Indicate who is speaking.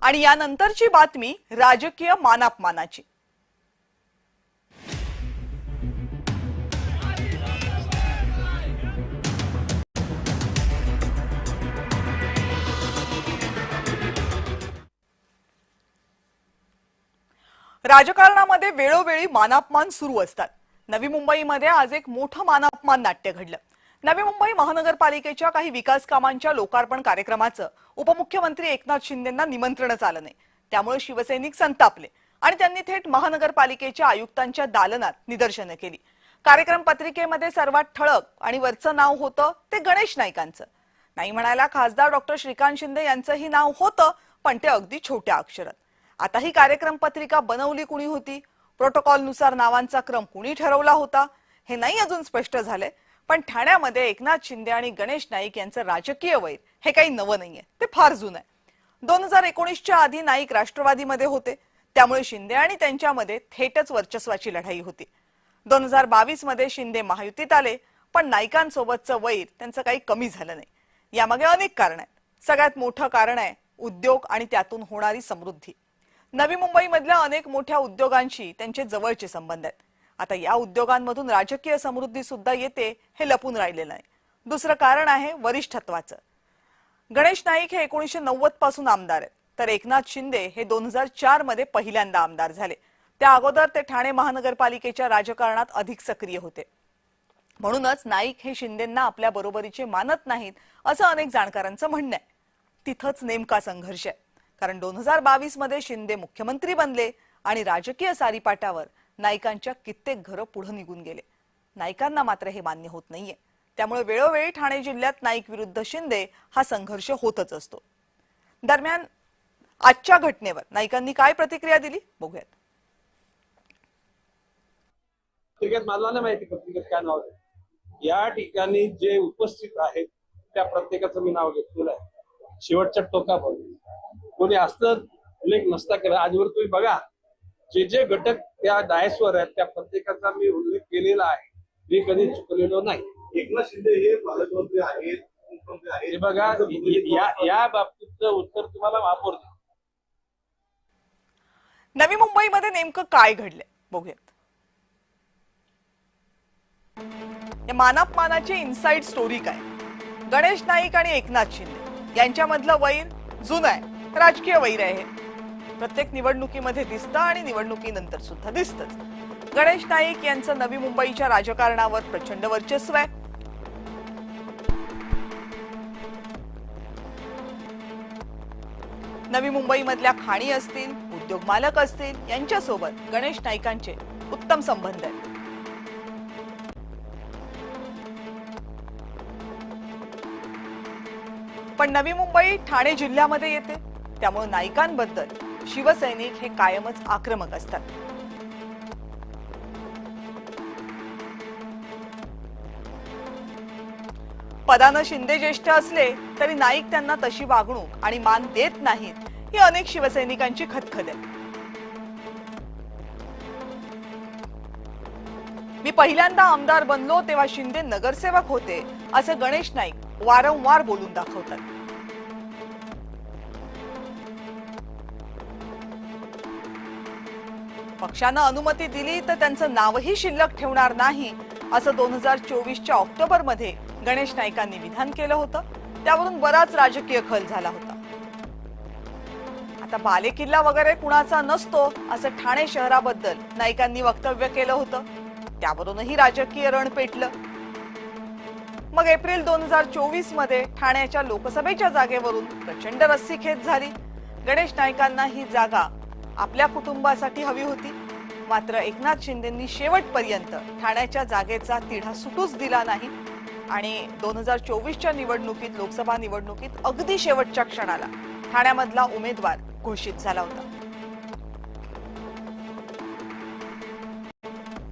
Speaker 1: आणि यानंतरची बातमी राजकीय मानापमानाची। राजकारणामध्ये वेळोवेळी मानापमान सुरू असतात। नवी मुंबईमध्ये आज एक मोठं मानापमान नाट्य घडलं। नवी मुंबई महानगरपालिकेच्या काही विकास कामांच्या लोकार्पण कार्यक्रमाचं उपमुख्यमंत्री एकनाथ शिंदेंना निमंत्रणच आलं नाही। त्यामुळे शिवसैनिक संतापले आणि त्यांनी थेट महानगरपालिकेच्या आयुक्तांच्या दालनात निदर्शनं केली। कार्यक्रम पत्रिकेमध्ये सर्वात ठळक आणि वरचं नाव होतं ते गणेश नाईकांचं। नाही म्हणायला खासदार डॉक्टर श्रीकांत शिंदे यांचंही नाव होतं, पण ते अगदी छोट्या अक्षरात। आता ही कार्यक्रम पत्रिका बनवली कुणी होती, प्रोटोकॉलनुसार नावांचा क्रम कुणी ठरवला होता, हे नाही अजून स्पष्ट झालंय। पण ठाण्यामध्ये एकनाथ शिंदे आणि गणेश नाईक यांचं राजकीय वैर हे काही नवं नाहीये, ते फार जुनं आहे। 2019च्या आधी नाईक राष्ट्रवादीमध्ये होते, त्यामुळे शिंदे आणि त्यांच्यामध्ये थेटच वर्चस्वाची लढाई होती। 2022 मध्ये शिंदे महायुतीत आले, पण नाईकांसोबतचं वैर त्यांचं काही कमी झालं नाही। यामागे अनेक कारण आहेत। सगळ्यात मोठं कारण आहे उद्योग आणि त्यातून होणारी समृद्धी। नवी मुंबईमधल्या अनेक मोठ्या उद्योगांशी त्यांचे जवळचे संबंध आहेत। आता या उद्योगांमधून राजकीय समृद्धी सुद्धा येते हे लपून राहिलेलं नाही। दुसरं कारण आहे वरिष्ठत्वाचं। गणेश नाईक हे 1990 पासून आमदार आहेत, तर एकनाथ शिंदे हे 2004 मध्ये पहिल्यांदा आमदार झाले। त्या अगोदर ते ठाणे महानगरपालिकेच्या राजकारणात अधिक सक्रिय होते। म्हणूनच नाईक हे शिंदेंना आपल्या बरोबरीचे मानत नाहीत असं अनेक जाणकारांचं म्हणणं आहे। तिथंच नेमका संघर्ष आहे, कारण 2022 मध्ये शिंदे मुख्यमंत्री बनले आणि राजकीय सारीपाटावर नाईकांच्या कित्येक घरं पुढे निघून गेले। नाईकांना मात्र हे मान्य होत नाहीये, त्यामुळे वेळोवेळी ठाणे जिल्ह्यात नाईक विरुद्ध शिंदे हा संघर्ष होतच असतो। दरम्यान आजच्या घटनेवर नाईकांनी काय प्रतिक्रिया दिली बघूयात।
Speaker 2: पत्रिकेत मला नाही माहिती पत्रिकेत काय नाव आहे। या ठिकाणी जे उपस्थित आहेत त्या प्रत्येकाचं मी नाव घेतलेलं आहे। शेवटच्या टोकापर्यंत कोणी असतं उल्लेख नसता केला। आजवर तुम्ही बघा, जे जे घटक त्या डायसवर आहेत त्या प्रत्येकाचा मी उल्लेख केलेला आहे, मी कधी चुकलेलो नाही।
Speaker 3: एकनाथ शिंदे हे पालकमंत्री आहेत, मुख्यमंत्री आहेत,
Speaker 2: हे बघा, या बाबतीतचं उत्तर तुम्हाला वापरतो।
Speaker 1: नवी मुंबईमध्ये नेमकं काय घडलंय बघूयात। या मानापमानाची इनसाइड स्टोरी काय? गणेश नाईक आणि एकनाथ शिंदे यांच्यामधलं वैर जुनं आहे, राजकीय वैर आहे। प्रत्येक निवडणुकीमध्ये दिसतं आणि निवडणुकीनंतर सुद्धा दिसतंच। गणेश नाईक यांचं नवी मुंबईच्या राजकारणावर प्रचंड वर्चस्व आहे। नवी मुंबईमधल्या खाणी असतील, उद्योग मालक असतील, यांच्यासोबत गणेश नाईकांचे उत्तम संबंध आहेत। पण नवी मुंबई ठाणे जिल्ह्यामध्ये येते, त्यामुळे नाईकांबद्दल शिवसैनिक हे कायमच आक्रमक असतात। पदानं शिंदे ज्येष्ठ असले तरी नाईक त्यांना तशी वागणूक आणि मान देत नाहीत, ही अनेक शिवसैनिकांची खदखद आहे। मी पहिल्यांदा आमदार बनलो तेव्हा शिंदे नगरसेवक होते, असे गणेश नाईक वारंवार बोलून दाखवतात। पक्षानं अनुमती दिली तर त्यांचं नावही शिल्लक ठेवणार नाही, असं 2024च्या ऑक्टोबरमध्ये गणेश नाईकांनी विधान केलं होतं। त्यावरून बराच राजकीय खल झाला होता। आता बालेकिल्ला वगैरे कुणाचा नसतो असं ठाणे शहराबद्दल नाईकांनी वक्तव्य केलं होतं, त्यावरूनही राजकीय रण पेटलं। मग एप्रिल 2024 मध्ये ठाण्याच्या लोकसभेच्या जागेवरून प्रचंड रस्सीखेच झाली। गणेश नाईकांना ही जागा आपल्या कुटुंबासाठी हवी होती, मात्र एकनाथ शिंदेंनी शेवटपर्यंत ठाण्याच्या जागेचा तिढा सुटूच दिला नाही आणि 2024च्या निवडणुकीत, लोकसभा निवडणुकीत अगदी शेवटच्या क्षणाला ठाण्यामधला उमेदवार घोषित झाला होता।